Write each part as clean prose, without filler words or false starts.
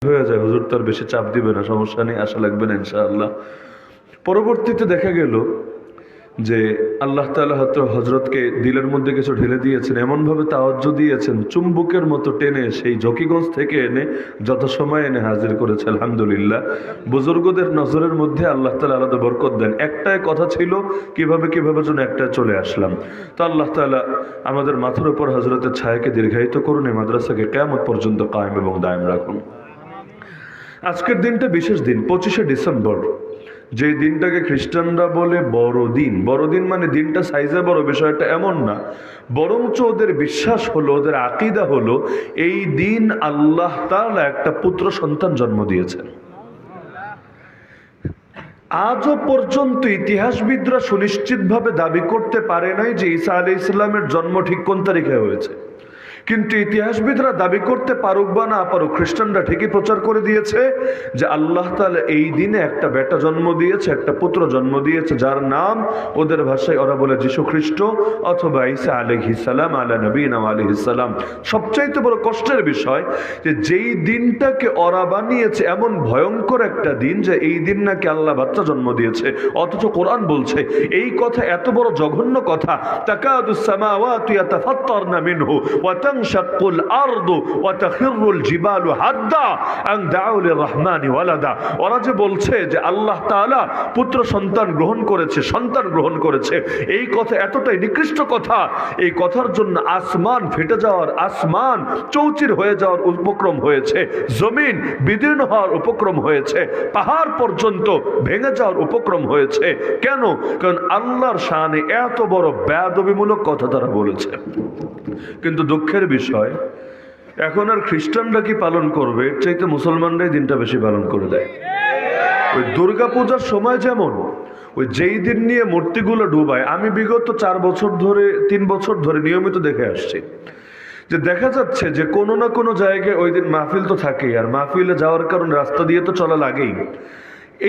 হয়ে যায়, হুজুর তার বেশি চাপ দিবে না, সমস্যা নেই, আশা লাগবে না ইনশাআল্লাহ। পরবর্তীতে দেখা গেল যে আল্লাহ তাআলা হয়তো হজরতকে দিলের মধ্যে কিছু ঢেলে দিয়েছেন, এমনভাবে তাওয়াজ্জুহ দিয়েছেন, চুম্বকের মতো টেনে সেই জকিগঞ্জ থেকে এনে যত সময় এনে হাজির করেছে। আলহামদুলিল্লাহ, বুজুর্গদের নজরের মধ্যে আল্লাহ তাআলা আলাদা বরকত দেন। একটাই কথা ছিল, কিভাবে যেন একটাই চলে আসলাম। তো আল্লাহ তাআলা আমাদের মাথার উপর হজরতের ছায়াকে দীর্ঘায়িত করুন, এই মাদ্রাসাকে কিয়ামত পর্যন্ত কায়েম এবং দায়েম রাখুন। আজকের দিনটা বিশেষ দিন, 25শে ডিসেম্বর, যে দিনটাকে খ্রিস্টানরা বলে বড়দিন। বড়দিন মানে দিনটা সাইজে বড়, বিষয়টা এমন না, বরঞ্চ ওদের বিশ্বাস হলো, ওদের আকীদা হলো, এই দিন আল্লাহ তাআলা একটা পুত্র সন্তান জন্ম দিয়েছেন। আজও পর্যন্ত ইতিহাসবিদরা সুনিশ্চিতভাবে দাবি করতে পারে নাই যে ঈসা আলাইহিস সালামের জন্ম ঠিক কোন তারিখে হয়েছে। কিন্তু ইতিহাসবিদরা দাবি করতে পারুক বা না পারুক, খ্রিস্টানরা ঠিকই প্রচার করে দিয়েছে যে আল্লাহ তাআলা এই দিনে একটা বেটা জন্ম দিয়েছে, একটা পুত্র জন্ম দিয়েছে, যার নাম ওদের ভাষায় ওরা বলে যীশু খ্রিস্ট অথবা ঈসা আলাইহিস সালাম আলা নবীনা আলাইহিস সালাম। সবচাইতে বড় কষ্টের বিষয় যে যেই দিনটাকে ওরা বানিয়েছে এমন ভয়ঙ্কর একটা দিন, যে এই দিন নাকি আল্লাহ বাচ্চা জন্ম দিয়েছে, অথচ কোরআন বলছে এই কথা এত বড় জঘন্য কথা। তাকাদুস সামাওয়াতু ইয়াতাফাত্তারনা মিনহু ওয়া তানশাক্কুল আরদু ওয়া তাখিরুল জিবালু হাদ্দা আন দাউ লিররহমানি ওয়ালাদা। ওরা যে বলছে যে আল্লাহ তাআলা পুত্র সন্তান গ্রহণ করেছে, সন্তান গ্রহণ করেছে, এই কথা এতটাই নিকৃষ্ট কথা, এই কথার জন্য আসমান ফেটে যাওয়ার, আসমান চৌচির হয়ে যাওয়ার উপক্রম হয়েছে, জমিন বিদীর্ণ হওয়ার উপক্রম হয়েছে, পাহাড় পর্যন্ত ভেঙে যাওয়ার উপক্রম হয়েছে। কেন? কারণ আল্লাহর শানে এত বড় বেয়াদবিমূলক কথা তারা বলেছে। কিন্তু দুঃখের বিষয়, এখন আর খ্রিস্টানরা কি পালন করবে, এর চাইতে মুসলমানরাই দিনটা বেশি পালন করে দেয়। ওই দুর্গা পূজার সময় যেমন ওই যেই দিন নিয়ে মূর্তিগুলো ডুবায়, আমি বিগত 3 বছর ধরে নিয়মিত দেখে আসছি যে দেখা যাচ্ছে যে কোনো না কোনো জায়গায় ওই দিন মাহফিল তো থাকেই, আর মাহফিলে যাওয়ার কারণে রাস্তা দিয়ে তো চলা লাগেই।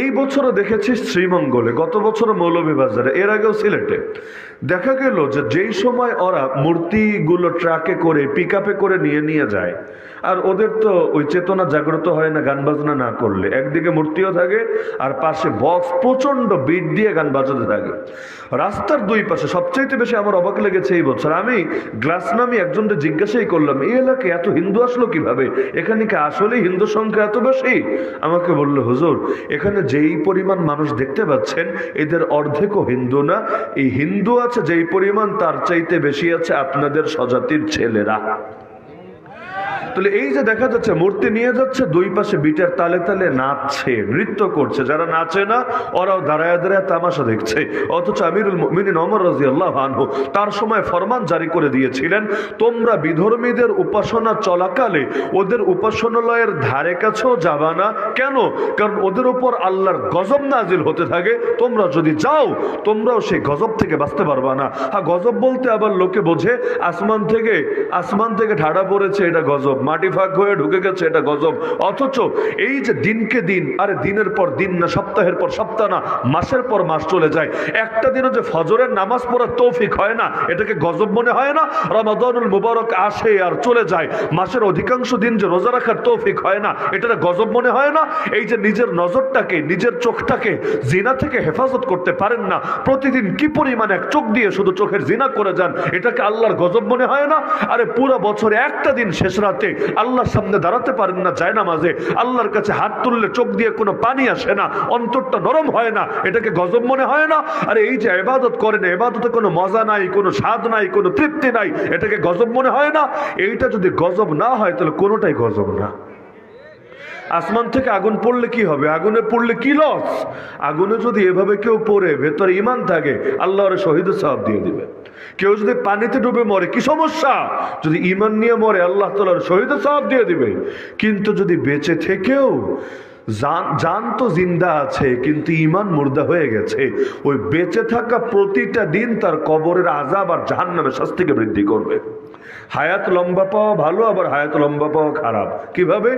এই বছরও দেখেছি শ্রীমঙ্গলে, গত বছর মৌলভীবাজারে, এর আগেও সিলেটে। দেখা গেল যে যেই সময় ওরা মূর্তিগুলো ট্রাকে করে, পিক আপে করে নিয়ে যায়, আর ওদের তো ওই চেতনা জাগ্রত হয় না গান বাজনা না করলে। একদিকে মূর্তিও থাকে আর পাশে বক্স প্রচন্ড বিট দিয়ে গান বাজাতে থাকে রাস্তার দুই পাশে। সবচাইতে বেশি আমার অবাক লেগেছে এই বছর, আমি গ্লাস নামি একজনকে জিজ্ঞাসাই করলাম, এই এলাকায় এত হিন্দু আসলো কিভাবে, এখানে কি আসলেই হিন্দু সংখ্যা এত বেশি? আমাকে বললো, হুজুর এখানে যেই পরিমাণ মানুষ দেখতে পাচ্ছেন, এদের অর্ধেকও হিন্দু না। এই হিন্দু আছে যেই পরিমাণ, তার চাইতে বেশি আছে আপনাদের স্বজাতির ছেলেরা। তাহলে এই যে দেখা যাচ্ছে মূর্তি নিয়ে যাচ্ছে, দুই পাশে বিটের তালে তালে নাচছে, নৃত্য করছে, যারা নাচে না ওরাও দাঁড়ায় দাঁড়ায় তামাশা দেখছে। অথচ আমিরুল মুমিনিন ওমর রাদিয়াল্লাহু আনহু তার সময় ফরমান জারি করে দিয়েছিলেন, তোমরা বিধর্মীদের উপাসনা চলাকালে ওদের উপাসনালয়ের ধারে কাছেও যাবা না। কেন? কারণ ওদের উপর আল্লাহর গজব নাজিল হতে থাকে, তোমরা যদি যাও তোমরাও সেই গজব থেকে বাঁচতে পারবা না। হ্যাঁ, গজব বলতে আবার লোকে বোঝে আসমান থেকে ঠাডা পড়েছে, এটা গজব, মাটি ফাঁক হয়ে ঢুকে গেছে, এটা গজব। অথচ এই যে দিনকে দিন, আরে দিনের পর দিন না, সপ্তাহের পর সপ্তাহ না, মাসের পর মাস চলে যায়, একটা দিনও যে ফজরের নামাজ পড়ার তৌফিক হয় না, এটাকে গজব মনে হয় না? রমাদানুল মুবারক আসে আর চলে যায়, মাসের অধিকাংশ দিন যে রোজা রাখার তৌফিক হয় না, এটাকে গজব মনে হয় না? এই যে নিজের নজরটাকে, নিজের চোখটাকে জিনা থেকে হেফাজত করতে পারেন না, প্রতিদিন কি পরিমাণ এক চোখ দিয়ে শুধু চোখের জিনা করে যান, এটাকে আল্লাহর গজব মনে হয় না? আরে পুরো বছরে একটা দিন শেষ রাতে আল্লাহর সামনে দাঁড়াতে পারেন না জায়নামাজে, আল্লাহর কাছে হাত তুললে চোখ দিয়ে কোনো পানি আসে না, অন্তরটা নরম হয় না, এটাকে গজব মনে হয় না? আরে এই যে ইবাদত করেন, ইবাদতে কোনো মজা নাই, কোনো স্বাদ নাই, কোনো তৃপ্তি নাই, এটাকে গজব মনে হয় না? এইটা যদি গজব না হয় তাহলে কোনোটাই গজব না। আসমান থেকে আগুন পড়লে কি হবে? আগুনে পড়লে কি লস? আগুনে যদি এভাবে কেউ পড়ে ভেতরে ইমান থাকে, আল্লাহর শহীদের সওয়াব দিয়ে দিবে। কেউ যদি পানিতে ডুবে মরে, কি সমস্যা? যদি ইমান নিয়ে মরে, আল্লাহ তাআলার শহীদের সওয়াব দিয়ে দিবে। কিন্তু যদি বেঁচে থেকেও জান তো জিন্দা আছে কিন্তু ঈমান মুর্দা হয়ে গেছে। ওই বেঁচে থাকা প্রতিটা দিন তার কবরের আযাব আর জাহান্নামের শাস্তিকে বৃদ্ধি করবে। হায়াত লম্বা পাওয়া ভালো, আবার হায়াত লম্বা পাওয়া খারাপ। কিভাবে?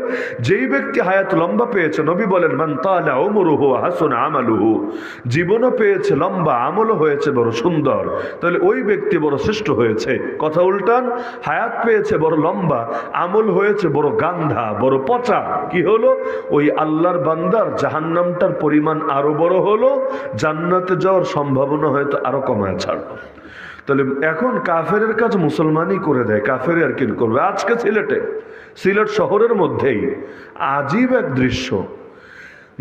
যেই ব্যক্তি হায়াত লম্বা পেয়েছে, নবী বলেন মান তালা উমরুহু হাসুনা আমালুহু, জীবনও পেয়েছে লম্বা, আমলও হয়েছে বড় সুন্দর, তাহলে ওই ব্যক্তি বড় শ্রেষ্ঠ হয়েছে। কথা উল্টান, হায়াত পেয়েছে বড় লম্বা, আমল হয়েছে বড় গান্ধা, বড় পচা। কি হলো? ওই আল্লাহর বান্দার জাহান্নামটার পরিমাণ আরো বড় হলো, জান্নাতে যাওয়ার সম্ভাবনা হয়তো আরো কমায় ছাড়লো। তাহলে এখন কাফেরের কাজ মুসলমানই করে দেয়, কাফের আর কি করবে। আজকে সিলেট শহরের মধ্যেই আজীব এক দৃশ্য,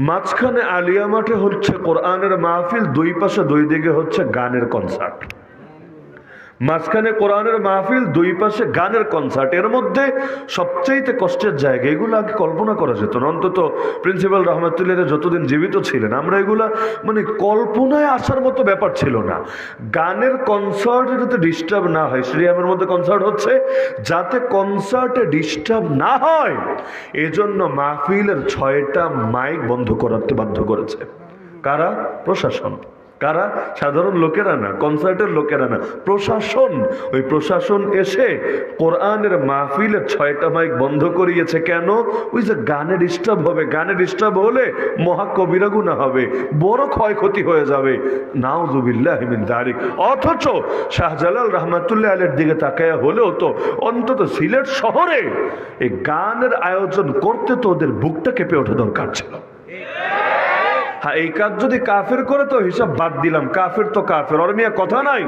মাঝখানে আলিয়া মাঠে হচ্ছে কোরআনের মাহফিল, দুই পাশে দুই দিকে হচ্ছে গানের কনসার্ট। মাঝখানে কোরআনের মাহফিল, দুই পাশে গানের কনসার্ট। এর মধ্যে সবচাইতে কষ্টের জায়গা, এগুলো আগে কল্পনা করা যেত না। অন্তত প্রিন্সিপাল রহমতুল্লাহ যতদিন জীবিত ছিলেন, আমরা এগুলা মানে কল্পনায় আসার মতো ব্যাপার ছিল না। গানের কনসার্টে যাতে ডিস্টার্ব না হয়, স্টেডিয়ামের মধ্যে কনসার্ট হচ্ছে, যাতে কনসার্টে ডিস্টার্ব না হয় এজন্য মাহফিলের 6টা মাইক বন্ধ করাতে বাধ্য করেছে। কারা? প্রশাসন। কারা? সাধারণ লোকেরা না, কনসার্টের লোকেরা না, প্রশাসন। ওই প্রশাসন এসে কোরআনের মাহফিলের 6টা মাইক বন্ধ করিয়েছে। কেন? ওই যে গানে ডিস্টার্ব হবে, গানে ডিস্টার্ব হলে মহা কবিরা গুনাহ হবে, বড় ক্ষয়ক্ষতি হয়ে যাবে, নাউযুবিল্লাহি মিন যালিক। অথচ শাহজালাল রহমাতুল্লাহ আলাইহির দিকে তাকায়া হলেও তো অন্তত সিলেট শহরে এই গানের আয়োজন করতে তো ওদের বুকটা কেঁপে ওঠা দরকার ছিল। হ্যাঁ, এই কাজ যদি কাফের করে তো হিসাব বাদ দিলাম, কাফের তো কাফের, ওর নিয়ে কথা নাই।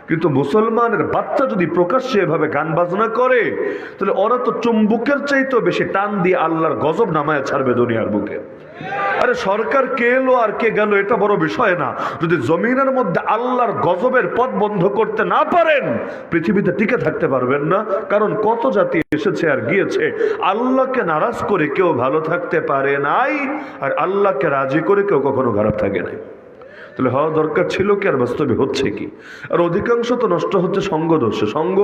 কিন্তু মুসলমানের বাচ্চা যদি প্রকাশ্যে এভাবে গান বাজনা করে, তাহলে ওরা তো চুম্বুকের চাইতেও বেশি টান দিয়ে আল্লাহর গজব নামায় ছাড়বে দুনিয়ার বুকে। আরে সরকার কে এলো আর কে গেল এটা বড় বিষয় না, যদি জমিনের মধ্যে আল্লাহর গজবের পথ বন্ধ করতে না পারেন পৃথিবীতে টিকে থাকতে পারবেন না। কারণ কত জাতি এসেছে আর গিয়েছে, আল্লাহকে নারাজ করে কেউ ভালো থাকতে পারে নাই, আর আল্লাহকে রাজি করে কেউ কখনো খারাপ থাকে নাই। তাহলে হওয়া দরকার ছিল কি, আর বাস্তবে হচ্ছে কি? আর অধিকাংশ তো নষ্ট হচ্ছে সঙ্গ দোষে। সঙ্গ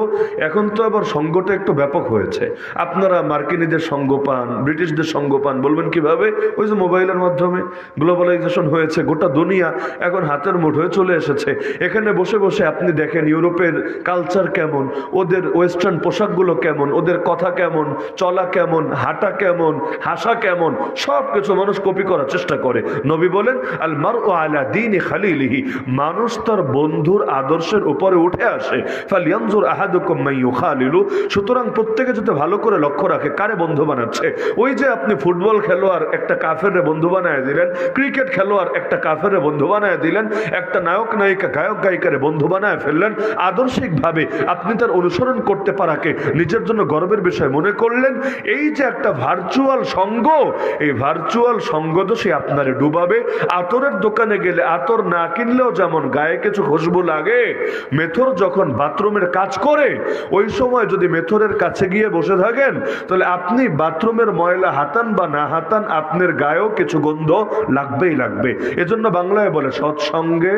এখন তো আবার সঙ্গটা একটু ব্যাপক হয়েছে। আপনারা মার্কিনীদের সঙ্গ পান, ব্রিটিশদের সঙ্গ পান, বলবেন কিভাবে? ওই যে মোবাইলের মাধ্যমে গ্লোবালাইজেশন হয়েছে, গোটা দুনিয়া এখন হাতের মুঠোয় চলে এসেছে। এখানে বসে বসে আপনি দেখেন ইউরোপের কালচার কেমন, ওদের ওয়েস্টার্ন পোশাকগুলো কেমন, ওদের কথা কেমন, চলা কেমন, হাঁটা কেমন, হাসা কেমন, সব কিছু মানুষ কপি করার চেষ্টা করে। নবী বলেন আল মারউ আলা দীনি খালিলিহি, মানুষ তার বন্ধুর আদর্শের উপরে উঠে আসে। ফালইয়ানজুর আহাদুকুম মান ইউখালিলু, সুতরাং প্রত্যেকে যাতে ভালো করে লক্ষ্য রাখে কারে বন্ধু বানাচ্ছে। ওই যে আপনি ফুটবল খেলোয়াড় একটা কাফেরে বন্ধু বানায় দিলেন, ক্রিকেট খেলোয়াড় একটা কাফেরে বন্ধু বানায় দিলেন, একটা নায়ক নায়িকা গায়ক গায়িকারে বন্ধু বানায় ফেললেন। আদর্শিকভাবে আপনি তার অনুসরণ করতে পারাকে নিজের জন্য গর্বের বিষয় মনে করলেন। এই যে একটা ভার্চুয়াল সঙ্গ, এই ভার্চুয়াল সঙ্গ দোষে আপনারে ডুবাবে। আতরের দোকানে গেলে আতর না কিনলেও যেমন গায়ে কিছু খুশবু লাগে, মেথর যখন বাথরুমের কাজ করে ওই সময় যদি মেথরের কাছে গিয়ে বসে থাকেন, তাহলে আপনি বাথরুমের ময়লা হাতান বা না হাতান আপনার গায়েও কিছু গন্ধ লাগবেই লাগবে। এজন্য বাংলায় বলে সৎসঙ্গে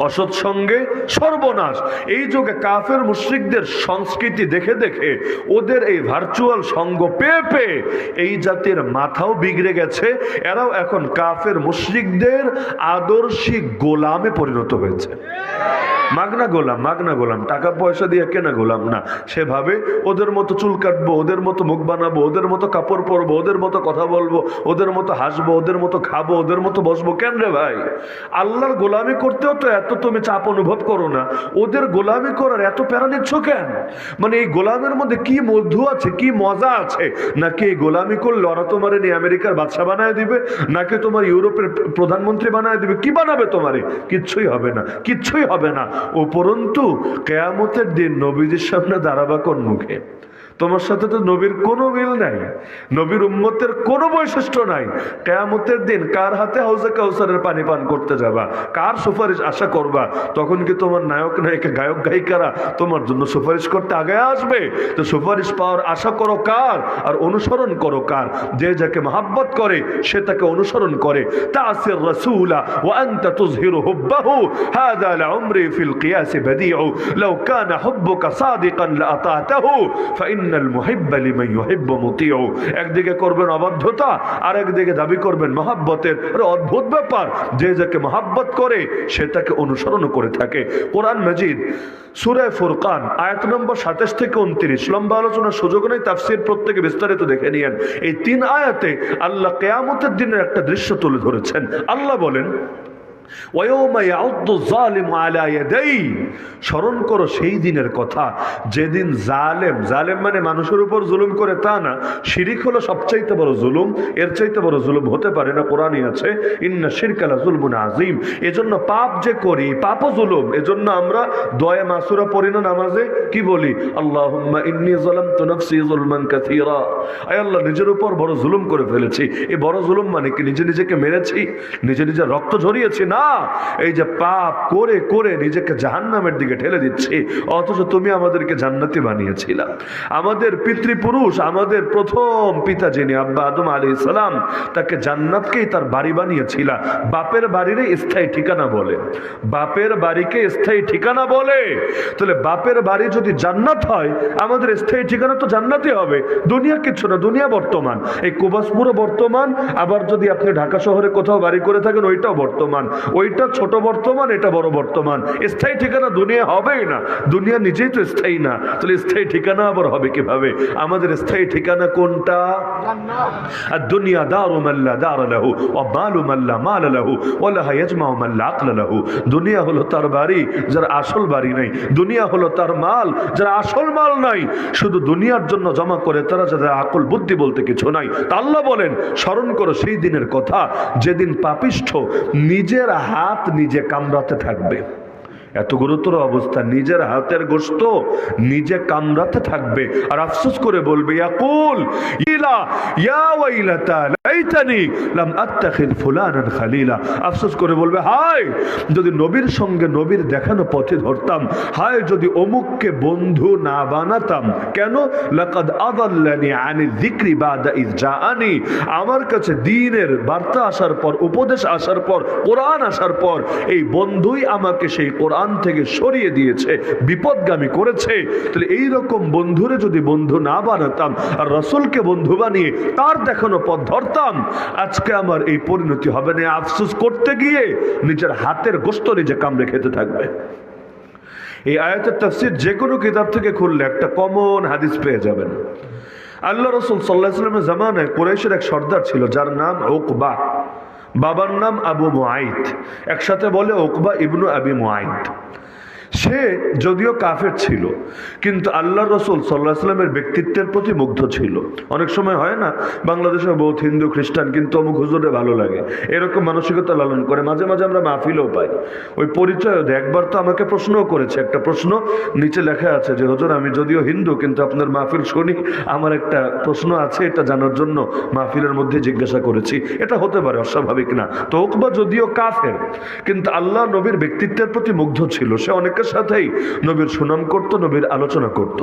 অসৎ সঙ্গে সর্বনাশ। এই যুগে কাফের মুশরিকদের সংস্কৃতি দেখে দেখে, ওদের এই ভার্চুয়াল সঙ্গ পেয়ে পেয়ে এই জাতির মাথাও বিগড়ে গেছে। এরাও এখন কাফের মুশরিকদের আদর্শিক গোলামে পরিণত হয়েছে। মাগনা গোলাম, মাগনা গোলাম, টাকা পয়সা দিয়ে কেনা গোলাম না। সেভাবে ওদের মতো চুল কাটবো, ওদের মতো মুখ বানাবো, ওদের মতো কাপড় পরবো, ওদের মতো কথা বলবো, ওদের মতো হাসবো, ওদের মতো খাবো, ওদের মতো বসবো। কেন রে ভাই? আল্লাহর গোলামি করতেও তো এত তুমি চাপ অনুভব করো না, ওদের গোলামি করার এত প্যারা নিচ্ছ কেন? মানে এই গোলামের মধ্যে কি মধু আছে, কি মজা আছে? নাকি এই গোলামি করলে ওরা তোমারে নিয়ে আমেরিকার বাদশা বানায় দিবে, নাকি তোমার ইউরোপের প্রধানমন্ত্রী বানায় দিবে? কি বানাবে তোমারে? কিচ্ছুই হবে না, কিচ্ছুই হবে না। উপরন্তু কিয়ামতের দিন নবীজির সামনে দাঁড়াবা কোন মুখে? তোমার সাথে তো নবীর কোনো মিল নাই, নবীর উম্মতের কোনো বৈশিষ্ট্য নাই। কিয়ামতের দিন কার হাতে হাউজে কাউসারের পানি পান করতে যাবা? কার সুপারিশ আশা করবা? তখন কি তোমার নায়ক নায়িকা গায়ক গায়িকারা তোমার জন্য সুপারিশ করতে আগে আসবে? তো সুপারিশ পাওয়ার আশা করো কার, আর অনুসরণ করো কার? যে যাকে মহাব্বত করে সে তাকে অনুসরণ করে। তাসির রাসূলা ওয়া আনতা তুযহিরু হুব্বাহু হাযা লাউমরি ফিল কিয়াস বাদিউ লাউ কানা হুব্বুকা সাদিকান লাআতাতাহু ফাইন ইন্নাল মুহিব্বা লিমান ইউহিব্বু মুতিউ, একদিকে করবেন অবাধ্যতা আর একদিকে দাবি করবেন মহব্বতের। অদ্ভুত ব্যাপার, যে যাকে মহব্বত করে সে তাকে অনুসরণ করে থাকে। কোরআন মাজিদ সূরা ফুরকান আয়াত নম্বর 27 থেকে 29, লম্বা আলোচনার সুযোগ নেই, তাফসীর প্রত্যেকে বিস্তারিত দেখে নিয়েন। এই 3 আয়াতে আল্লাহ কিয়ামতের দিনের একটা দৃশ্য তুলে ধরেছেন। আল্লাহ বলেন, স্মরণ করো সেই দিনের কথা যেদিন জালেম, জালেম মানে মানুষের উপর জুলুম করে তা না, শিরিক হলো সবচাইতে বড় জুলুম, এর চাইতে বড় জুলুম হতে পারে না। কোরআনই আছে ইন্না শিরকা লাযুলমুন আযীম। এজন্য পাপ যে করি পাপও জুলুম। এজন্য আমরা দোয়া মাসুরা পড়ি না নামাজে, কি বলি? আল্লাহুম্মা ইন্নী যালামতু নাফসি যুলমান কাসীরা। আয় আল্লাহ, নিজের উপর বড় জুলুম করে ফেলেছি। এই বড় জুলুম মানে কি? নিজে নিজেকে মেরেছি, নিজে নিজে রক্ত ঝরিয়েছি? না, এই যে পাপ করে করে নিজেকে জাহান্নামের দিকে ঠেলে দিচ্ছি, অথচ তুমি আমাদেরকে জান্নাতি বানিয়েছিলা। আমাদের পিতৃপুরুষ, আমাদের প্রথম পিতা যিনি আব্বা আদম আলাইহিস সালাম, তাকে জান্নাতকেই তার বাড়ি বানিয়েছিলা। বাপের বাড়িরে স্থায়ী ঠিকানা বলে, বাপের বাড়িকে স্থায়ী ঠিকানা বলে। তাহলে বাপের বাড়ি যদি জান্নাত হয়, আমাদের স্থায়ী ঠিকানা তো জান্নাতই হবে। দুনিয়া কিছু না, দুনিয়া বর্তমান। এই কুবাসপুরও বর্তমান, আবার যদি আপনি ঢাকা শহরে কোথাও বাড়ি করে থাকেন ওইটাও বর্তমান। ওইটা ছোট বর্তমান, এটা বড় বর্তমান। স্থায়ী ঠিকানা দুনিয়া হবেই না, দুনিয়া নিজেই তো স্থায়ী না, তাহলে স্থায়ী ঠিকানা আবার হবে কিভাবে? আমাদের স্থায়ী ঠিকানা কোনটা? আর দুনিয়া দারু মাল্লা দার লাহু ওয়া মালু মাল্লা মাল লাহু ওয়া লা ইয়াজমাউ মাল্লা আকল লাহু। দুনিয়া হলো তার বাড়ি যার আসল বাড়ি নাই, দুনিয়া হলো তার মাল যার আসল মাল নাই, শুধু দুনিয়ার জন্য জমা করে তারা, যাদের আকল বুদ্ধি বলতে কিছু নাই। তা আল্লাহ বলেন, স্মরণ করো সেই দিনের কথা যেদিন পাপিষ্ঠ নিজের হাত নিজে কামড়াতে থাকবে। এত গুরুতর অবস্থা, নিজের হাতের গোশত নিজে কামড়াতে থাকবে আর আফসোস করে বলবে, ইয়াকুল ইলা ইয়া ওয়াইলাতা লাইতানি লাম আত্তাখিদ ফুলানান খালিলা। আফসোস করে বলবে, হায় যদি নবীর সঙ্গে নবীর দেখানো পথে ধরতাম, হায় যদি অমুককে বন্ধু না বানাতাম। কেন? লাকাদ আযাল্লানি আনি যিকরি বাদা ইয জাআনি। আমার কাছে দ্বীনের বার্তা আসার পর, উপদেশ আসার পর, কোরআন আসার পর এই বন্ধুই আমাকে সেই কোরআন থেকে সরিয়ে দিয়েছে, বিপদগামী করেছে। তাহলে এইরকম বন্ধুরে যদি বন্ধু না বানাতাম আর রাসূলকে বন্ধু বানিয়ে তার দেখানো পথ ধরতাম, আজকে আমার এই পরিণতি হবে না। আফসোস করতে গিয়ে নিজের হাতের গোশত নিজে কামড়ে খেতে থাকবে। এই আয়াতের তাফসীর যে কোনো কিতাব থেকে খুললে একটা কমন হাদিস পেয়ে যাবেন। আল্লাহ রাসূল সাল্লাল্লাহু আলাইহি ওয়াসাল্লামের জামানায় কুরাইশের এক সর্দার ছিল যার নাম উকবা, বাবার নাম আবু মুআইত, একসাথে বলে উকবা ইবনু আবি মুআইত। সে যদিও কাফের ছিল, কিন্তু আল্লাহ রসুল সাল্লাল্লাহু আলাইহি ওয়াসাল্লামের ব্যক্তিত্বের প্রতি মুগ্ধ ছিল। অনেক সময় হয় না, বাংলাদেশে বহুত হিন্দু খ্রিস্টান, কিন্তু অমুক হুজুরে ভালো লাগে, এরকম মানসিকতা লালন করে। মাঝে মাঝে আমরা মাহফিলও পাই, ওই পরিচয় দেয়। একবার তো আমাকে প্রশ্নও করেছে, একটা প্রশ্ন নিচে লেখা আছে যে হুজুর আমি যদিও হিন্দু কিন্তু আপনার মাহফিল শুনি, আমার একটা প্রশ্ন আছে, এটা জানার জন্য মাহফিলের মধ্যে জিজ্ঞাসা করেছি। এটা হতে পারে, অস্বাভাবিক না। তো উকবা যদিও কাফের, কিন্তু আল্লাহ নবীর ব্যক্তিত্বের প্রতি মুগ্ধ ছিল। সে অনেকের সাথেই নবীর সুনাম করত, নবীর আলোচনা করত।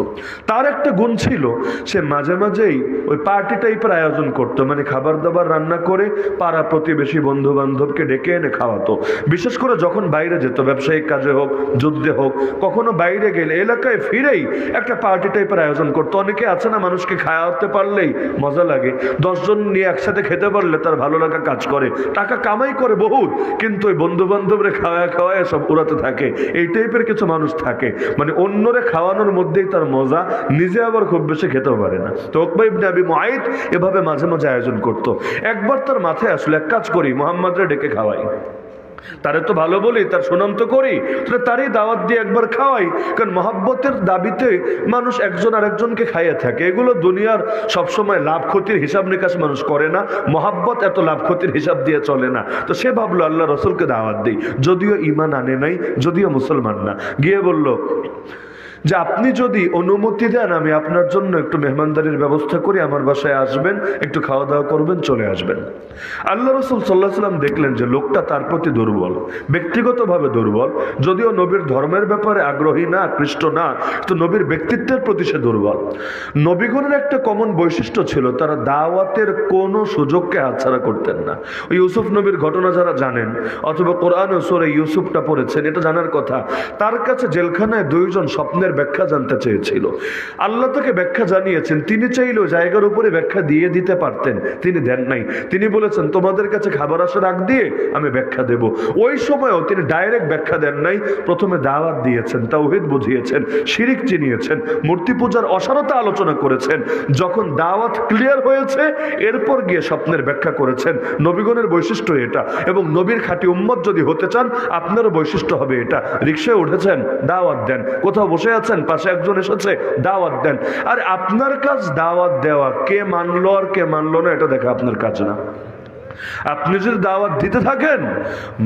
তার একটা গুণ ছিল, সে মাঝে মাঝেই ওই পার্টি টাইপের আয়োজন করত, মানে খাবার দাবার রান্না করে পাড়া প্রতিবেশী বন্ধু বান্ধবকে ডেকে এনে খাওয়াতো। বিশেষ করে যখন বাইরে যেত, ব্যবসায়িক কাজে হোক, যুদ্ধে হোক, কখনো বাইরে গেলে এলাকায় ফিরেই একটা পার্টি টাইপের আয়োজন করতো। অনেকে আছে না, মানুষকে খাওয়াতে পারলেই মজা লাগে, 10 জন নিয়ে একসাথে খেতে পারলে তার ভালো লাগা কাজ করে, টাকা কামাই করে বহুত, কিন্তু ওই বন্ধু বান্ধবরে খাওয়ায় খাওয়ায় সব উড়াতে থাকে। এই টাইপের কিছু মানুষ থাকে, মানে অন্যরে খাওয়ানোর মধ্যেই তার মজা, নিজে আবার খুব বেশি খেতেও পারে না। তো উকবা ইবনে আবি মুআইত এভাবে মাঝে মাঝে আয়োজন করত। একবার তার মাথায় আসলে এক কাজ করি, মুহাম্মাদরে ডেকে খাওয়াই, তারে তো ভালো বলি, তার সুনাম তো করি, তারই দাওয়াত দিয়ে একবার খাওয়াই। কারণ মহব্বতের দাবিতে মানুষ একজন আরেকজনকে খাইয়ে থাকে। এগুলো দুনিয়ার সবসময় লাভ ক্ষতির হিসাব নিকাশ মানুষ করে না, মহব্বত এত লাভ ক্ষতির হিসাব দিয়ে চলে না। তো সে ভাবলো আল্লাহ রসুলকে দাওয়াত দিই, যদিও ঈমান আনে নাই, যদিও মুসলমান না। গিয়ে বলল যে আপনি যদি অনুমতি দেন আমি আপনার জন্য একটু মেহমানদারির ব্যবস্থা করি, আমার বাসায় আসবেন, একটু খাওয়া দাওয়া করবেন, চলে আসবেন। আল্লাহ রসুল সাল্লাল্লাহু আলাইহি ওয়াসাল্লাম দেখলেন যে লোকটা তার প্রতি দুর্বল, ব্যক্তিগতভাবে দুর্বল, যদিও নবীর ধর্মের ব্যাপারে আগ্রহী না, আকৃষ্ট না, তো নবীর ব্যক্তিত্বের প্রতি সে দুর্বল। নবীগণের একটা কমন বৈশিষ্ট্য ছিল, তারা দাওয়াতের কোনো সুযোগকে হাতছাড়া করতেন না। ওই ইউসুফ নবীর ঘটনা যারা জানেন অথবা কোরআন ও সূরা ইউসুফটা পড়েছেন, এটা জানার কথা। তার কাছে জেলখানায় 2 জন স্বপ্নের ইসলামের ব্যাখ্যা জানতে চেয়েছিল। আল্লাহ তাকে ব্যাখ্যা জানিয়েছেন, তিনি চাইলেও জায়গার উপরে ব্যাখ্যা দিয়ে দিতে পারতেন, তিনি দেন নাই। তিনি বলেছেন তোমাদের কাছে খাবার আসার আগ দিয়ে আমি ব্যাখ্যা দেব। ওই সময়ও তিনি ডাইরেক্ট ব্যাখ্যা দেন নাই, প্রথমে দাওয়াত দিয়েছেন, তাওহীদ বুঝিয়েছেন, শিরিক চিনিয়েছেন, মূর্তি পূজার অসারতা আলোচনা করেছেন। যখন দাওয়াত ক্লিয়ার হয়েছে এরপর গিয়ে স্বপ্নের ব্যাখ্যা করেছেন। নবীগণের বৈশিষ্ট্য এটা, এবং নবীর খাঁটি উম্মত যদি হতে চান আপনারও বৈশিষ্ট্য হবে এটা। রিকশায় উঠেছেন, দাওয়াত দেন। কোথাও বসে আছেন, পাশে একজন এসেছে, দাওয়াত দেন। আর আপনার কাজ দাওয়াত দেওয়া, কে মানলো আর কে মানলো না এটা দেখা আপনার কাজ না। আপনি যদি দাওয়াত দিতে থাকেন,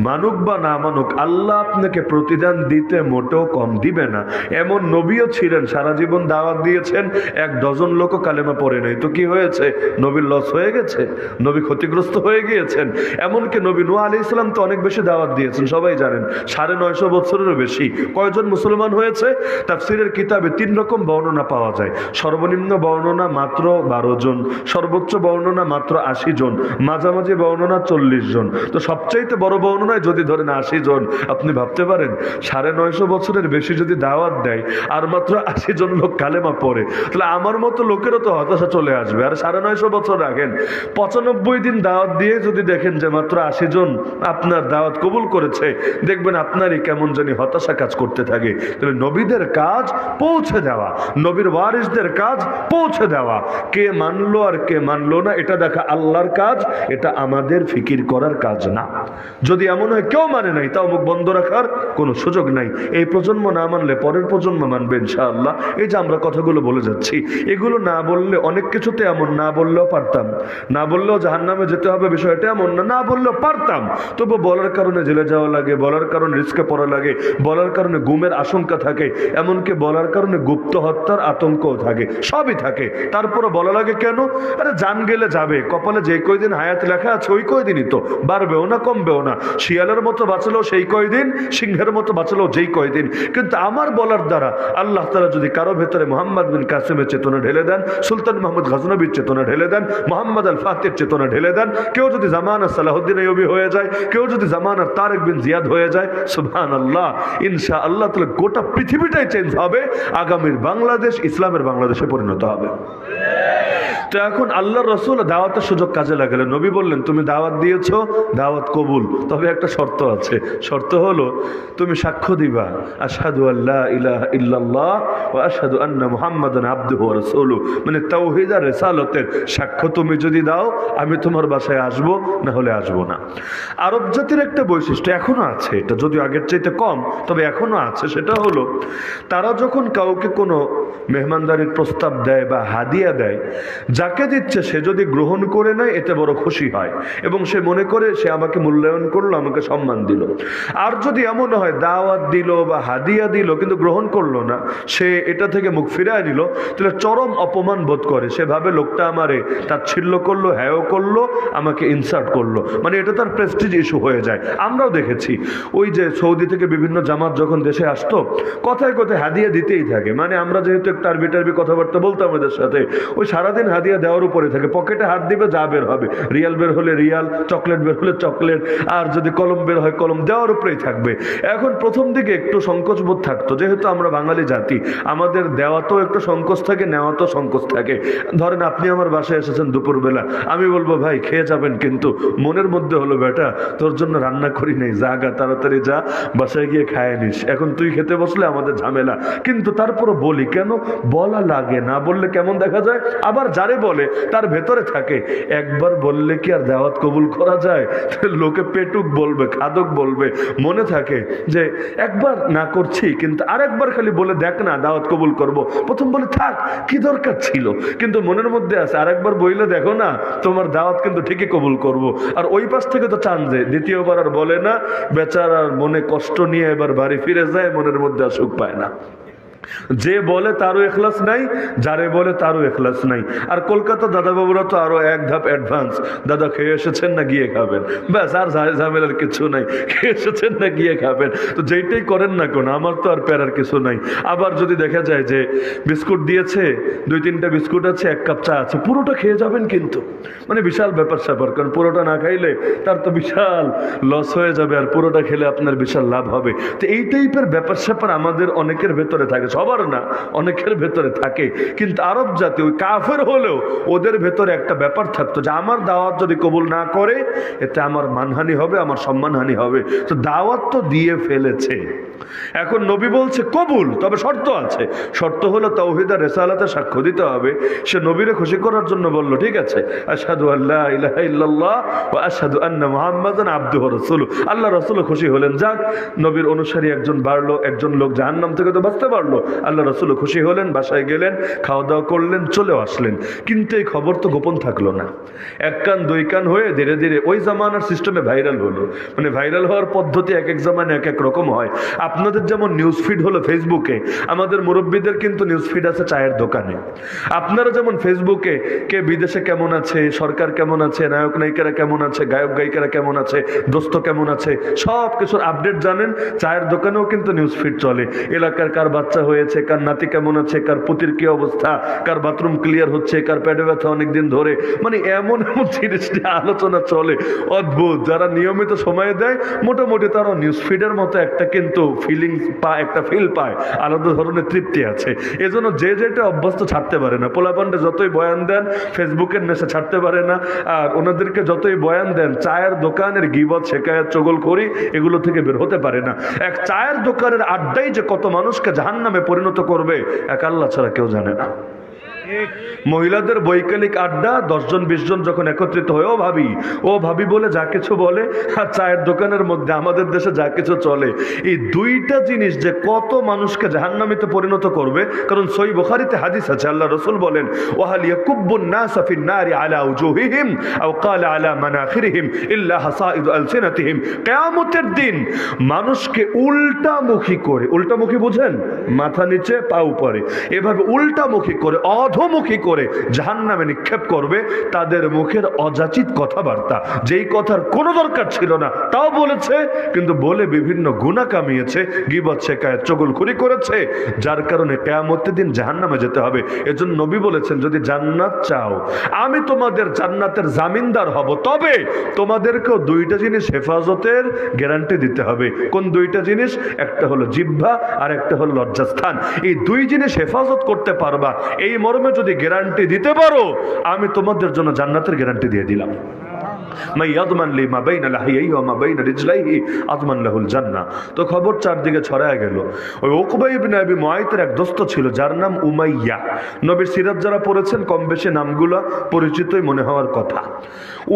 মানুক বা না মানুক, আল্লাহ আপনাকে প্রতিদান দিতে মোটেও কম দিবে না। এমন নবীও ছিলেন সারা জীবন দাওয়াত দিয়েছেন, ১ ডজন লোকও কালেমা পড়ে নাই, তো কি হয়েছে? নবীর লস হয়ে গেছে, নবী ক্ষতিগ্রস্ত হয়ে গিয়েছেন। এমনকি নবী নূহ আলাইহিস সালাম তো অনেক বেশি দাওয়াত দিয়েছেন, সবাই জানেন, ৯৫০ বছরেরও বেশি। কয়জন মুসলমান হয়েছে? তাফসীরের কিতাবে ৩ রকম বর্ণনা পাওয়া যায়। সর্বনিম্ন বর্ণনা মাত্র ১২ জন, সর্বোচ্চ বর্ণনা মাত্র ৮০ জন, মাঝামাঝি বর্ণনা ৪০ জন। তো সবচাইতে বড় বর্ণনায় যদি ধরেন ৮০ জন, আপনি ভাবতে পারেন ৯৫০ বছরের বেশি যদি দাওয়াত দেয় আর মাত্র ৮০ জন লোক কালেমা পড়ে, তাহলে আমার মতো লোকেরও তো হতাশা চলে আসবে। আর ৯৫০ বছর রাখেন, ৯৫ দিন দাওয়াত দিয়ে যদি দেখেন যে মাত্র ৮০ জন আপনার দাওয়াত কবুল করেছে, দেখবেন আপনারই কেমন জানি হতাশা কাজ করতে থাকে। তাহলে নবীদের কাজ পৌঁছে দেওয়া, নবীর ওয়ারিসদের কাজ পৌঁছে দেওয়া, কে মানলো আর কে মানলো না এটা দেখা আল্লাহর কাজ, এটা আমাদের ফিকির করার কাজ না। যদি এমন হয় কেউ মানে নাই, তাও মুখ বন্ধ রাখার কোনো সুযোগ নাই। এই প্রজন্ম না মানলে পরের প্রজন্ম মানবে ইনশাআল্লাহ। এই যে আমরা কথাগুলো বলে যাচ্ছি, এগুলো না বললে অনেক কিছুতে এমন, না বললেও পারতাম, না বললেও জাহান্নামে যেতে হবে বিষয়টা এমন না, না বললেও পারতাম, তবু বলার কারণে জেলে যাওয়া লাগে, বলার কারণে রিস্কে পড়া লাগে, বলার কারণে গুমের আশঙ্কা থাকে, এমনকি বলার কারণে গুপ্ত হত্যার আতঙ্কও থাকে, সবই থাকে। তারপরে বলা লাগে কেন? আরে জান গেলে যাবে, কপালে যে কয়দিন হায়াত লেখা আছে ওই কয়দিনই তো, বাড়বেও না কমবেও না। শিয়ালের মতো বাঁচলেও সেই কয়দিন, সিংহের মতো বাঁচলেও যেই কয়দিন। কিন্তু আমার বলার দ্বারা আল্লাহ তাআলা যদি কারো ভেতরে মোহাম্মদ বিন কাসিমের চেতনা ঢেলে দেন, সুলতান মাহমুদ গজনবীর চেতনা ঢেলে দেন, মোহাম্মদ আল ফাতির চেতনা ঢেলে দেন, কেউ যদি জামানার সালাহুদ্দিন আইয়ুবী হয়ে যায়, কেউ যদি জামানার তারেক বিন জিয়াদ হয়ে যায়, সুবহানাল্লাহ, ইনশাআল্লাহ তাহলে গোটা পৃথিবীটাই চেঞ্জ হবে। আগামীর বাংলাদেশ ইসলামের বাংলাদেশে পরিণত হবে। তো এখন আল্লাহর রাসূল দাওয়াতের সুযোগ কাজে লাগালেন। নবী বললেন তুমি দাওয়াত দিয়েছো, দাওয়াত কবুল, তবে একটা শর্ত আছে। শর্ত হলো তুমি সাক্ষ্য দিবা আশহাদু আল্লা ইলাহা ইল্লাল্লাহ ওয়া আশহাদু আন্না মুহাম্মাদান আবদুহু ওয়া রাসূলুহু, মানে তাওহীদ আর রিসালাতের সাক্ষ্য তুমি যদি দাও আমি তোমার বাসায় আসবো, না হলে আসবো না। আরব জাতির একটা বৈশিষ্ট্য এখনো আছে, এটা যদিও আগের চাইতে কম, তবে এখনো আছে। সেটা হলো তারা যখন কাউকে কোনো মেহমানদারির প্রস্তাব দেয় বা হাদিয়া দেয়, যাকে দিচ্ছে সে যদি গ্রহণ করে নেয় এতে বড় খুশি হয় এবং সে মনে করে সে আমাকে মূল্যায়ন করলো, আমাকে সম্মান দিল। আর যদি এমন হয় দাওয়াত দিল বা হাদিয়া দিল কিন্তু গ্রহণ করলো না, সে এটা থেকে মুখ ফিরায় নিল, তাহলে চরম অপমান বোধ করে। সে ভাবে লোকটা আমারে তাচ্ছিল্য করলো, হ্যাও করলো, আমাকে ইনসাল্ট করলো, মানে এটা তার প্রেস্টিজ ইস্যু হয়ে যায়। আমরাও দেখেছি ওই যে সৌদি থেকে বিভিন্ন জামাত যখন দেশে আসতো, কথায় কথায় হাদিয়া দিতেই থাকে। মানে আমরা যেহেতু একটা আরবি টারবি কথাবার্তা বলতাম আমাদের সাথে, ওই সারাদিন হাদিয়া দেওয়ার উপরে থাকে। পকেটে হাত দিবে, যা বের হবে, রিয়াল বের হলে রিয়াল, চকলেট বের হলে চকলেট, আর যদি কলম বের হয় কলম, দেওয়ার উপরেই থাকবে। এখন প্রথম দিকে একটু সংকোচ বোধ থাকতো, যেহেতু আমরা বাঙালি জাতি, আমাদের দেওয়াতেও একটু সংকোচ থাকে, নেওয়াতেও সংকোচ থাকে। ধরেন আপনি আমার বাসায় এসেছেন দুপুরবেলা, আমি বলবো ভাই খেয়ে যাবেন, কিন্তু মনের মধ্যে হলো বেটা তোর জন্য রান্না করি নাই, যা গা তাড়াতাড়ি যা, বাসায় গিয়ে খায় নিস, এখন তুই খেতে বসলে আমাদের ঝামেলা। কিন্তু তারপরও বলি, কেন বলা লাগে, না বললে কেমন দেখা যায়। আবার যারে বলে তার ভেতরে থাকে একবার বললে কি আর দাওয়াত কবুল করা যায়? লোকে পেটুক বলবে, খাদক বলবে, মনে থাকে যে একবার না করছি কিন্তু আরেকবার খালি বলে দেখ না, দাওয়াত কবুল করব। প্রথম বলে থাক, কি দরকার ছিল, কিন্তু মনের মধ্যে আছে আরেকবার বইলে দেখো না, তোমার দাওয়াত কিন্তু ঠিকই কবুল করব। আর ওই পাশ থেকে তো চান যে দ্বিতীয়বার আর বলে না, বেচারার মনে কষ্ট নিয়ে এবার বাড়ি ফিরে যায়, মনের মধ্যে আর সুখ পায় না। যে বলে তারও এখলাস নাই, যারে বলে তারও এখলাস নাই। আর কলকাতা দাদাবাবুরা তো আরো এক ধাপ অ্যাডভান্স, দাদা খেয়ে এসেছেন না গিয়ে খাবেন, ব্যাস আর ঝামেলার কিছু নাই, খেয়ে এসেছেন না গিয়ে খাবেন। তো যেইটাই করেন না কেন, আমার তো আর প্যারার কিছু নাই। আবার যদি দেখা যায় যে বিস্কুট দিয়েছে, 2-3টা বিস্কুট আছে, 1 কাপ চা আছে, পুরোটা খেয়ে যাবেন, কিন্তু মানে বিশাল ব্যাপার স্যাপার, কারণ পুরোটা না খাইলে তার তো বিশাল লস হয়ে যাবে, আর পুরোটা খেলে আপনার বিশাল লাভ হবে। তো এই টাইপের ব্যাপার স্যাপার আমাদের অনেকের ভেতরে থাকে। সবার না, অনেকের ভেতরে থাকে। কিন্তু আরব জাতি ওই কাফের হলেও ওদের ভেতরে একটা ব্যাপার থাকতো যে আমার দাওয়াত যদি কবুল না করে এতে আমার মানহানি হবে, আমার সম্মানহানি হবে। তো দাওয়াত তো দিয়ে ফেলেছে, এখন নবী বলছে কবুল, তবে শর্ত আছে। শর্ত হলো তাওহীদ আর রিসালাতে সাক্ষ্য দিতে হবে। সে নবীরে খুশি করার জন্য বলল, ঠিক আছে, আশহাদু আল্লা ইলাহা ইল্লাল্লাহ ওয়া আশহাদু আন্না মুহাম্মাদান আবদুহু ওয়া রাসূলুহু। আল্লাহ রাসূল খুশি হলেন, যাক নবীর অনুসারী একজন বাড়লো, একজন লোক জাহান্নাম থেকে তো বাঁচতে পারলো। আল্লাহ রাসূল খুশি হলেন, বাসায় গেলেন, খাওয়া দাওয়া করলেন, চলেও আসলেন। কিন্তু এই খবর তো গোপন থাকলো না, এক কান দুই কান হয়ে ধীরে ধীরে ওই জামানার সিস্টেমে ভাইরাল হলো। মানে ভাইরাল হওয়ার পদ্ধতি এক এক জামানে এক এক রকম হয়। আপনাদের যেমন নিউজ ফিড হলো ফেসবুকে, আমাদের মুরব্বীদের কিন্তু নিউজ ফিড আছে চায়ের দোকানে। আপনারা যেমন ফেসবুকে কে বিদেশে কেমন আছে, সরকার কেমন আছে, নায়ক নায়িকারা কেমন আছে, গায়ক গায়িকারা কেমন আছে, দোস্ত কেমন আছে, সব কিছুর আপডেট জানেন, চায়ের দোকানেও কিন্তু নিউজ ফিড চলে। এলাকার কার বাচ্চা হয়েছে, কার নাতি কেমন আছে, কার পুতির কি অবস্থা, কার বাথরুম ক্লিয়ার হচ্ছে, কার পেটে ব্যথা অনেকদিন ধরে, মানে এমন এমন জিনিস নিয়ে আলোচনা চলে অদ্ভুত। যারা নিয়মিত সময় দেয় মোটামুটি তারা নিউজ ফিডের মতো একটা কিন্তু ফিলিংস পায়, একটা ফিল পায়, আলাদা ধরনের তৃপ্তি আছে। এজন্য যে যেটা অভ্যস্ত ছাড়তে পারে না। পোলাপান্ডে যতই বয়ান দেন ফেসবুকের নেশা ছাড়তে পারে না, আর ওনাদেরকে যতই বয়ান দেন চায়ের দোকানের গীবত শেখায়ত চগলখড়ি এগুলো থেকে বের হতে পারে না। এক চায়ের দোকানের আড্ডাই যে কত মানুষকে জাহান্নামে পরিণত করবে এক আল্লাহ ছাড়া কেউ জানে না। মহিলাদের বৈকালিক আড্ডা 10 জন 20 জন যখন একত্রিত হয়, ও ভাবি বলে যা কিছু বলে, আর চায়ের দোকানের মধ্যে আমাদের দেশে যা কিছু চলে, এই দুইটা জিনিস যে কত মানুষকে জাহান্নামীতে পরিণত করবে। কারণ সহিহ বুখারীতে হাদিস আছে, আল্লাহ রাসূল বলেন ওয়াহাল ইয়াকুব্বুন নাস ফিন নারি আলা উজুহিহিম আও ক্বালা আলা মানাখিরিহিম ইল্লা হাসাইদু আলসিনাতিহিম। কিয়ামতের দিন মানুষকে উল্টামুখী করে, উল্টামুখী বুঝেন, মাথা নিচে পা উপরে, এভাবে উল্টামুখী করে অধমুখী করে জাহান্নামে নিক্ষেপ করবে। তাদের মুখের অযাচিত কথাবার্তা, যেই কথার কোনো দরকার ছিল না তাও বলেছে, কিন্তু বলে বিভিন্ন গুনাহ কামিয়েছে, গীবত শেখায়ত চগলখড়ি করেছে, যার কারণে কিয়ামতের দিন জাহান্নামে যেতে হবে। এজন্য নবী বলেছেন যদি জান্নাত চাও আমি তোমাদের জান্নাতের জামিনদার হব, তবে তোমাদেরকেও দুইটা জিনিস হেফাজতের গ্যারান্টি দিতে হবে। কোন দুইটা জিনিস? একটা হলো জিহ্বা আর একটা হলো লজ্জাস্থান। এই দুই জিনিস হেফাজত করতে পারবা, এই মর্মে যদি গ্যারান্টি দিতে পারো আমি তোমাদের জন্য জান্নাতের গ্যারান্টি দিয়ে দিলাম। তো খবর চারদিকে ছড়ায় গেল। ওই উকবা ইবনে আবি মুআইতের এক দোস্ত ছিল যার নাম উমাইয়া। নবীর সিরাত যারা পড়েছেন কম বেশি নামগুলো পরিচিতই মনে হওয়ার কথা।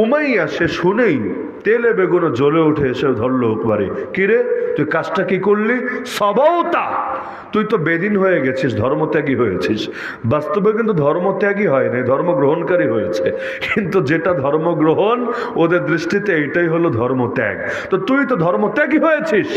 উমাইয়া সে শুনেই তেলে বেগুনে জ্বলে উঠে এসে ধরলো উকবারে, কিরে তুই কাজটা কি করলি? সবাওতা, তুই তো বেদিন হয়ে গেছিস, ধর্মত্যাগী হয়েছিস। বাস্তবে কিন্তু ধর্মত্যাগী হয় না, ধর্মগ্রহণকারী হয়েছে। কিন্তু যেটা ধর্মগ্রহণ ওদের দৃষ্টিতে এইটাই হলো ধর্মত্যাগ। তো তুই তো ধর্মত্যাগী হয়েছিস।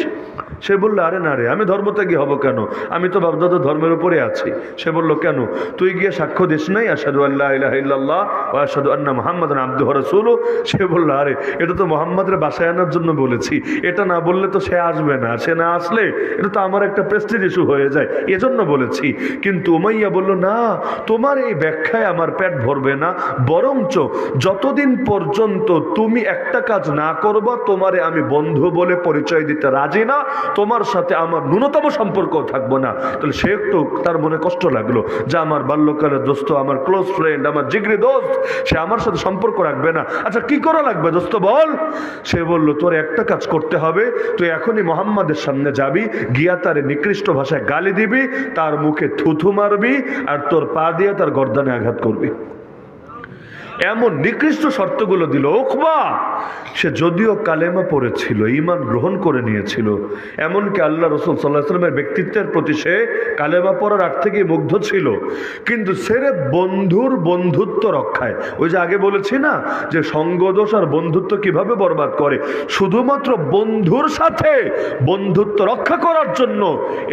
সে বলল আরে না রে, আমি ধর্মত্যাগী হব কেন, আমি তো বাপদাদা ধর্মের উপরে আছি। সে বলল কেন? তুই গিয়ে সাক্ষ্য দিস নাই আশহাদু আল্লা ইলাহা ইল্লাল্লাহ ওয়া আশহাদু আন্না মুহাম্মাদান আবদুহু ওয়া রাসূলুহু? সে বলল আরে এটা তো মুহাম্মাদের বাসায় আনার জন্য বলেছি, এটা না বললে তো সে আসবে না, সে না আসলে এটা তো আমার একটা প্রেস্টিজ ইস্যু হয়ে যায়, এজন্য বলেছি। কিন্তু উমাইয়া বলল না, তোমার এই ব্যাখ্যায় আমার পেট ভরবে না, বরঞ্চ যতদিন পর্যন্ত তুমি একটা কাজ না করবা তোমারে আমি বন্ধু বলে পরিচয় দিতে রাজি না, তোমার সাথে আমার ন্যূনতম সম্পর্ক থাকবো না। তাহলে সে একটু তার মনে কষ্ট লাগলো যে আমার বাল্যকালের দোস্ত, আমার ক্লোজ ফ্রেন্ড, আমার জিগরি দোস্ত, সে আমার সাথে সম্পর্ক রাখবে না। আচ্ছা কি করা লাগবে দোস্ত বল? সে বলল তোর একটা কাজ করতে হবে, তুই এখনই মোহাম্মদের সামনে যাবি, গিয়া তার নিকৃষ্ট ভাষায় গালি দিবি, তার মুখে থুথু মারবি, আর তোর পা দিয়ে তার গর্দানে আঘাত করবি। এমন নিকৃষ্ট শর্তগুলো দিল। উকবা সে যদিও কালেমা পড়েছিল, ঈমান গ্রহণ করে নিয়েছিল, এমনকি আল্লাহ রাসূল সাল্লাল্লাহু আলাইহি ওয়াসাল্লামের ব্যক্তিত্বের প্রতি সে কালেমা পড়ার আগ থেকেই মুগ্ধ ছিল, কিন্তু সেরে বন্ধুর বন্ধুত্ব রক্ষায়, ওই যে আগে বলেছি না যে সঙ্গদোষ আর বন্ধুত্ব কিভাবে বরবাদ করে, শুধুমাত্র বন্ধুর সাথে বন্ধুত্ব রক্ষা করার জন্য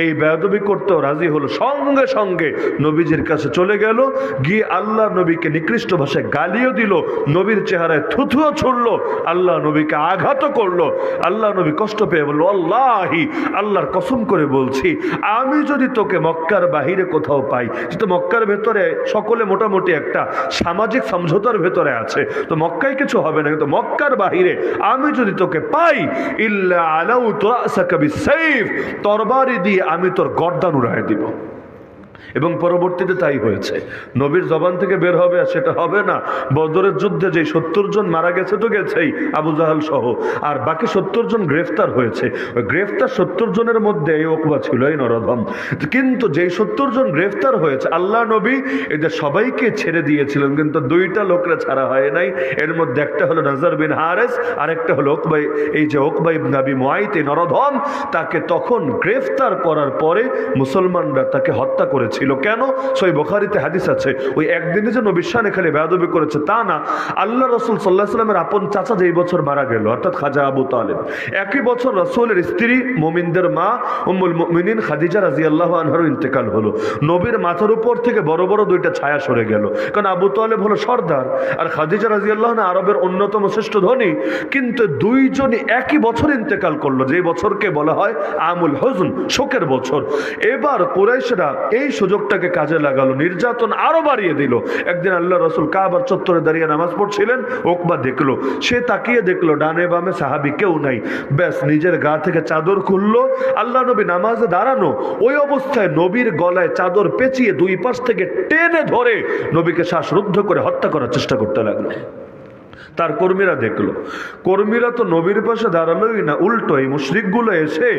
এই বেয়াদবি করতেও রাজি হলো। সঙ্গে সঙ্গে নবীজির কাছে চলে গেল, গিয়ে আল্লাহ নবীকে নিকৃষ্ট ভাষায় গালিও দিল, নবীর চেহারায় থুথুও ছুড়লো, আল্লাহ নবীকে আঘাত করলো। আল্লাহ নবী কষ্ট পেয়ে বলল আল্লাহি, আল্লাহর কসম করে বলছি, আমি যদি তোকে মক্কার বাহিরে কোথাও পাই, যেটা মক্কার ভেতরে সকলে মোটামুটি একটা সামাজিক সমঝোতার ভেতরে আছে, তো মক্কায় কিছু হবে না, কিন্তু মক্কার বাহিরে আমি যদি তোকে পাই, ইল্লা আলাউতু রাসাকা বিসাইফ, তরবারি দিয়ে আমি তোর গর্দান উড়ায় দিব। এবং পরবর্তীতে তাই হয়েছে। নবীর জবান থেকে বের হবে আর সেটা হবে না। বদরের যুদ্ধে যে 70 জন মারা গেছে তো গেছেই, আবু জাহাল সহ, আর বাকি 70 জন গ্রেফতার হয়েছে। ওই গ্রেফতার 70 জনের মধ্যে এই ওকবা ছিল, এই নরধম। কিন্তু যেই 70 জন গ্রেফতার হয়েছে, আল্লাহ নবী এদের সবাইকে ছেড়ে দিয়েছিলেন, কিন্তু দুইটা লোকরা ছাড়া হয় নাই। এর মধ্যে একটা হলো নাজার বিন হারেস, আর একটা হলো ওকবা, এই যে ওকবা ইবনে আবি মুআইত, এই নরধম, তাকে তখন গ্রেফতার করার পরে মুসলমানরা তাকে হত্যা করেছিল। কেন? সহিহ বুখারীতে হাদিস আছে, ওই একদিনে যে নবীর শানে খালি বেয়াদবি করেছে তা না, আল্লাহ রাসূল সাল্লাল্লাহু আলাইহি ওয়াসাল্লামের আপন চাচা যেই বছর মারা গেল, অর্থাৎ খাজা আবু তালেব, একই বছর রাসূলের স্ত্রী মুমিনদের মা উম্মুল মুমিনিন খাদিজা রাদিয়াল্লাহু আনহার ইন্তেকাল হলো। নবীর মাথার উপর থেকে বড় বড় দুইটা ছায়া সরে গেল, কারণ আবু তালেব হলো সর্দার আর খাদিজা রাদিয়াল্লাহু আনহা আরবের অন্যতম শ্রেষ্ঠ ধনী। কিন্তু দুইজনই একই বছর ইন্তেকাল করলো, যে বছরকে বলা হয় আমুল হুজন, শোকের বছর। এবার কুরাইশরা এই সুযোগটাকে কাজে লাগালো, নির্যাতন আরো বাড়িয়ে দিল। একদিন আল্লাহ রাসূল কাবার চত্বরে দাঁড়িয়ে নামাজ পড়ছিলেন, ওকবা দেখলো, সে তাকিয়ে দেখলো ডানে বামে সাহাবী কেউ নাই। ব্যাস নিজের গা থেকে চাদর খুললো, আল্লাহ নবী নামাজে দাঁড়ানো, ওই অবস্থায় নবীর গলায় চাদর পেঁচিয়ে দুই পাশ থেকে টেনে ধরে নবীকে শ্বাসরুদ্ধ করে হত্যা করার চেষ্টা করতে লাগলো। তার কর্মীরা দেখলো, কর্মীরা তো নবীর পাশে দাঁড়ালোই না, উল্টো এই মুশরিকগুলো এসে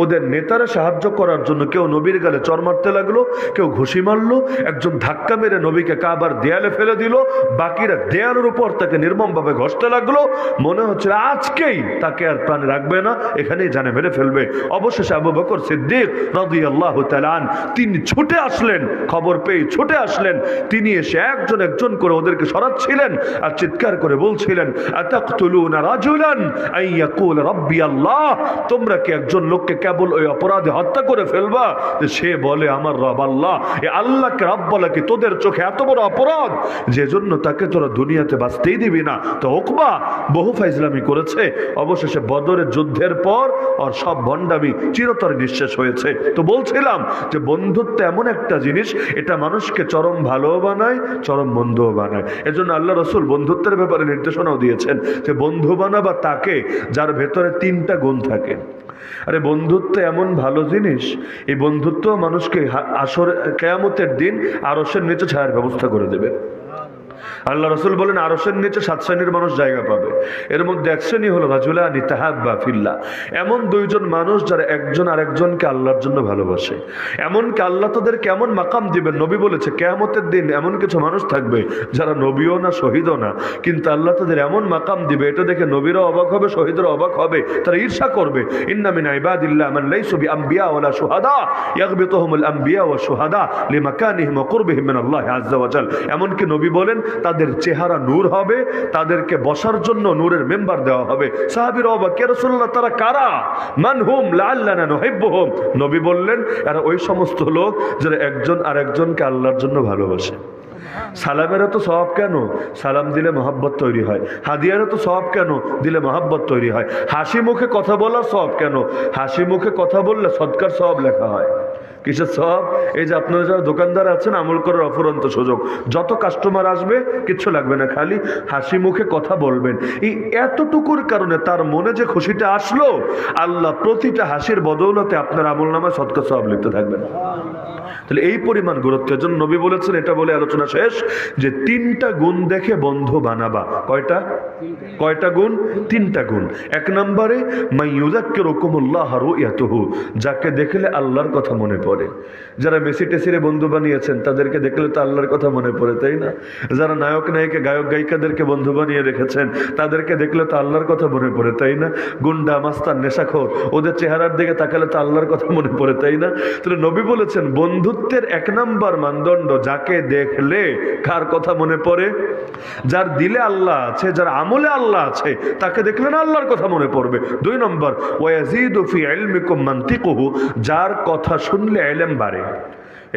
ওদের নেতারা সাহায্য করার জন্য কেউ নবীর গালে চর মারতে লাগলো, কেউ ঘুষি মারলো, একজন ধাক্কা মেরে নবীকে কাবার দেয়ালে ফেলে দিল, বাকিরা দেয়ালের উপর তাকে নির্মমভাবে ঘষতে লাগলো। মনে হচ্ছে আজকেই তাকে আর প্রাণে রাখবে না, এখানেই জানে মেরে ফেলবে। অবশেষে আবু বকর সিদ্দিক রাদিয়াল্লাহু তাআলা তিনি ছুটে আসলেন, খবর পেয়ে ছুটে আসলেন। তিনি এসে একজন একজন করে ওদেরকে সরাচ্ছিলেন আর চিৎকার করে বলছিলেন, আতাকতুলুনা রাজুলান আন ইয়াকুল রাব্বি আল্লাহ, তোমরা কি একজন লোককে কেবল ওই অপরাধে হত্যা করে ফেলবা যে সে বলে আমার রব আল্লাহ? এই আল্লাহকে রব বলা কি তোদের চোখে এত বড় অপরাধ যে জন্য তাকে তোরা দুনিয়াতে বাঁচতেই দিবি না? তো ওকবা বহু ফাইজলামি করেছে। অবশেষে বদরের যুদ্ধের পর আর সব ভণ্ডামি চিরতরে নিঃশেষ হয়েছে। তো বলছিলাম যে বন্ধুত্ব এমন একটা জিনিস, এটা মানুষকে চরম ভালো বানায়, চরম বন্ধুও বানায়। এজন্য আল্লাহ রাসূল বন্ধুত্বের ব্যাপারে নির্দেশনাও দিয়েছেন যে বন্ধু বানাবা তাকে যার ভেতরে 3টা গুণ থাকে। আরে বন্ধুত্ব এমন ভালো জিনিস, এই বন্ধুত্ব মানুষকে কিয়ামতের দিন আরশের নিচে ছায়ার ব্যবস্থা করে দেবে। আল্লাহ রাসূল বলেন আরশের নিচে 7 শ্রেণীর মানুষ জায়গা পাবে। এর মধ্যে এক শ্রেণী হলো রাজুলানি তাহাব্বা ফিল্লাহ, এমন দুইজন মানুষ যারা একজন আরেকজনকে আল্লাহর জন্য ভালোবাসে। এমনকি আল্লাহ তাদের কেমন মাকাম দিবেন, নবী বলেছে কিয়ামতের দিন এমন কিছু মানুষ থাকবে যারা নবীও না শহীদও না, কিন্তু আল্লাহ তাদের এমন মাকাম দিবে, এটা দেখে নবীরাও অবাক হবে, শহীদরাও অবাক হবে, তারা ঈর্ষা করবে। ইন্না মিন ইবাদিল্লাহ মান লাইসু বিআম্বিয়া ওয়ালা শুহাদা ইয়াগবিতুহুমুল আম্বিয়া ওয়া শুহাদা লিমাকানিহিম ওয়া কুরবিহিম মিন আল্লাহ আযজা ওয়া জাল। এমনকি নবী বলেন তাদের চেহারা নূর হবে, তাদেরকে বসার জন্য নূরের মেম্বার দেওয়া হবে। সাহাবীরা অবাক, ইয়া রাসূলুল্লাহ তারা কারা? মানহুম লাআল্লানা নুহিব্বুহুম। নবী বললেন এরা ওই সমস্ত লোক যারা একজন আরেকজনকে আল্লাহর জন্য ভালোবাসে। সালামেরও তো সওয়াব কেন? সালাম দিলে মহব্বত তৈরি হয়। হাদিয়ারও তো সওয়াব কেন? দিলে মহব্বত তৈরি হয়। হাসি মুখে কথা বলার সওয়াব কেন? হাসি মুখে কথা বললে সদকার সওয়াব লেখা হয়। কিসের সওয়াব? এই যে আপনারা যারা দোকানদার আছেন, আমল করার অফুরন্ত সুযোগ। যত কাস্টমার আসবে কিচ্ছু লাগবে না, খালি হাসি মুখে কথা বলবেন। এই এতটুকুর কারণে তার মনে যে খুশিটা আসলো, আল্লাহ প্রতিটা হাসির বদৌলতে আপনার আমল নামায় সদকা সওয়াব লিখতে থাকবেন। তাহলে এই পরিমাণ গুরুত্বের জন্য নবী বলেছেন, এটা বলে আলোচনা শেষ, যে 3টা গুণ দেখে বন্ধু বানাবা। কয়টা গুণ? 3টা গুণ। 1 নম্বরে মাইয়ুযাক্কিরুকুমুল্লাহ রুয়াতুহু, যাকে দেখলে আল্লাহর কথা মনে পড়ে। যারা মেসি টেসিরে বন্ধু বানিয়েছেন তাদেরকে দেখলে তো আল্লাহর কথা মনে পড়ে, তাই না? যারা নায়ক নায়িকা গায়ক গায়িকাদেরকে বন্ধু বানিয়ে রেখেছেন তাদেরকে দেখলে তো আল্লাহর কথা মনে পড়ে, তাই না? গুন্ডা মাস্তান নেশাখোর, ওদের চেহারার দিকে তাকালে তো আল্লাহর কথা মনে পড়ে, তাই না? তাহলে নবী বলেছেন বন্ধুত্বের 1 নম্বর মানদণ্ড, যাকে দেখলে কার কথা মনে পড়ে? যার দিলে আল্লাহ আছে, যার আমলে আল্লাহ আছে, তাকে দেখলে না আল্লাহর কথা মনে পড়বে। 2 নম্বর ওয়ায়াজিদু ফি ইলমিকুম মানতিকুহু, যার কথা শুনলে ইলম বাড়ে।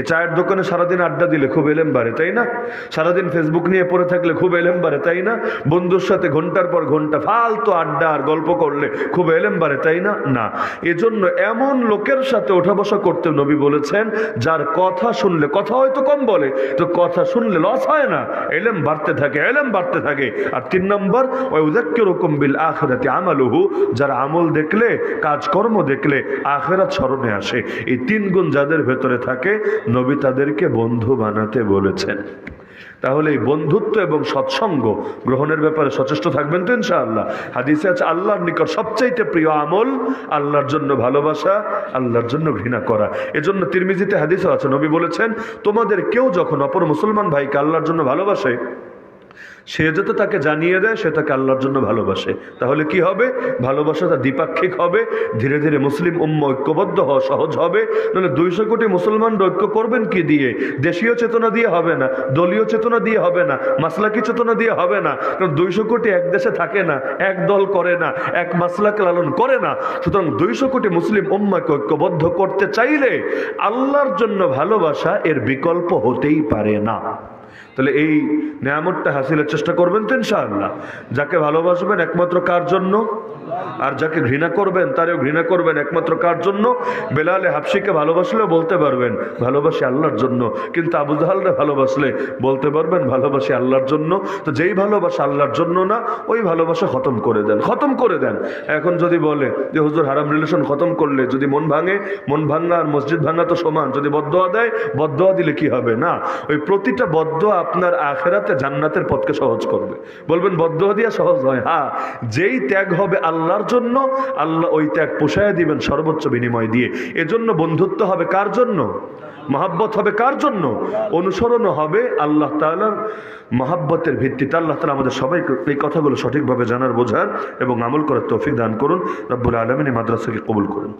এই চায়ের দোকানে সারাদিন আড্ডা দিলে খুব এলেম বাড়ে, তাই না? সারাদিন ফেসবুক নিয়ে পড়ে থাকলে খুব এলেম বাড়ে, তাই না? বন্ধুর সাথে ঘন্টার পর ঘন্টা ফালতু আড্ডা আর গল্প করলে খুব এলেম বাড়ে, তাই না? না, এজন্য এমন লোকের সাথে ওঠা বসা করতে নবী বলেছেন যার কথা শুনলে, কথা হয়তো কম বলে, তো কথা শুনলে লস হয় না, এলেম বাড়তে থাকে, এলেম বাড়তে থাকে। আর 3 নম্বর ওয়ায়ুযাক্কিরুকুম বিল আখিরাতি আমালুহু, যার আমল দেখলে, কাজকর্ম দেখলে আখিরাত স্মরণে আসে। এই 3 গুণ যাদের ভেতরে থাকে নবী তাদেরকে বন্ধু বানাতে বলেছেন। তাহলে এই বন্ধুত্ব এবং সৎসঙ্গ গ্রহণের ব্যাপারে সচেষ্ট থাকবেন তো ইনশাআল্লাহ। হাদিসে আছে আল্লাহর নিকট সবচাইতে প্রিয় আমল আল্লাহর জন্য ভালোবাসা, আল্লাহর জন্য ঘৃণা করা। এজন্য তিরমিজিতে হাদিসও আছে, নবী বলেছেন তোমাদের কেউ যখন অপর মুসলমান ভাইকে আল্লাহর জন্য ভালোবাসে, সে যাতে তাকে জানিয়ে দেয় সে তাকে আল্লাহর জন্য ভালোবাসে। তাহলে কি হবে? ভালোবাসাটা দ্বিপাক্ষিক হবে। ধীরে ধীরে মুসলিম উম্মাহ ঐক্যবদ্ধ হওয়া সহজ হবে। নাহলে 200 কোটি মুসলমান ঐক্য করবেন কি দিয়ে? দেশীয় চেতনা দিয়ে হবে না, দলীয় চেতনা দিয়ে হবে না, মাসলাকি চেতনা দিয়ে হবে না। কারণ 200 কোটি এক দেশে থাকে না, এক দল করে না, এক মাসলাক লালন করে না। সুতরাং 200 কোটি মুসলিম উম্মাহকে ঐক্যবদ্ধ করতে চাইলে আল্লাহর জন্য ভালোবাসা এর বিকল্প হতেই পারে না। তাহলে এই নিয়ামতটা হাসিলের চেষ্টা করবেন তো ইনশাআল্লাহ। যাকে ভালোবাসবেন একমাত্র কার জন্য? আর যাকে ঘৃণা করবেন তারেও ঘৃণা করবেন একমাত্র কার জন্য? বেলালে হাবশিকে ভালোবাসলেও বলতে পারবেন ভালোবাসি আল্লাহর জন্য, কিন্তু আবু জাহালরে ভালোবাসলে বলতে পারবেন ভালোবাসি আল্লাহর জন্য। তো যেই ভালোবাসা আল্লাহর জন্য না, ওই ভালোবাসা খতম করে দেন, খতম করে দেন। এখন যদি বলে যে হুজুর হারাম রিলেশন খতম করলে যদি মন ভাঙে, মন ভাঙা আর মসজিদ ভাঙা তো সমান। যদি বদদোয়া দেয়, বদদোয়া দিলে কি হবে? না, ওই প্রতিটা বদদোয়া আপনার আখিরাতে জান্নাতের পথকে সহজ করবে। বলবেন বদদোয়া দিয়া সহজ হয়? হ্যাঁ, যেই ত্যাগ হবে আল্লাহর জন্য, আল্লাহ ওই ত্যাগ পোষায় দিবেন সর্বোচ্চ বিনিময় দিয়ে। এজন্য বন্ধুত্ব হবে কার জন্য? মহাব্বত হবে কার জন্য? অনুসরণও হবে আল্লাহ তাআলার মহাব্বতের ভিত্তিতে। আল্লাহ তাআলা আমাদের সবাইকে এই কথাগুলো সঠিকভাবে জানার, বোঝার এবং আমল করার তৌফিক দান করুন। রব্বুল আলামিন এই মাদ্রাসাকে কবুল করুন।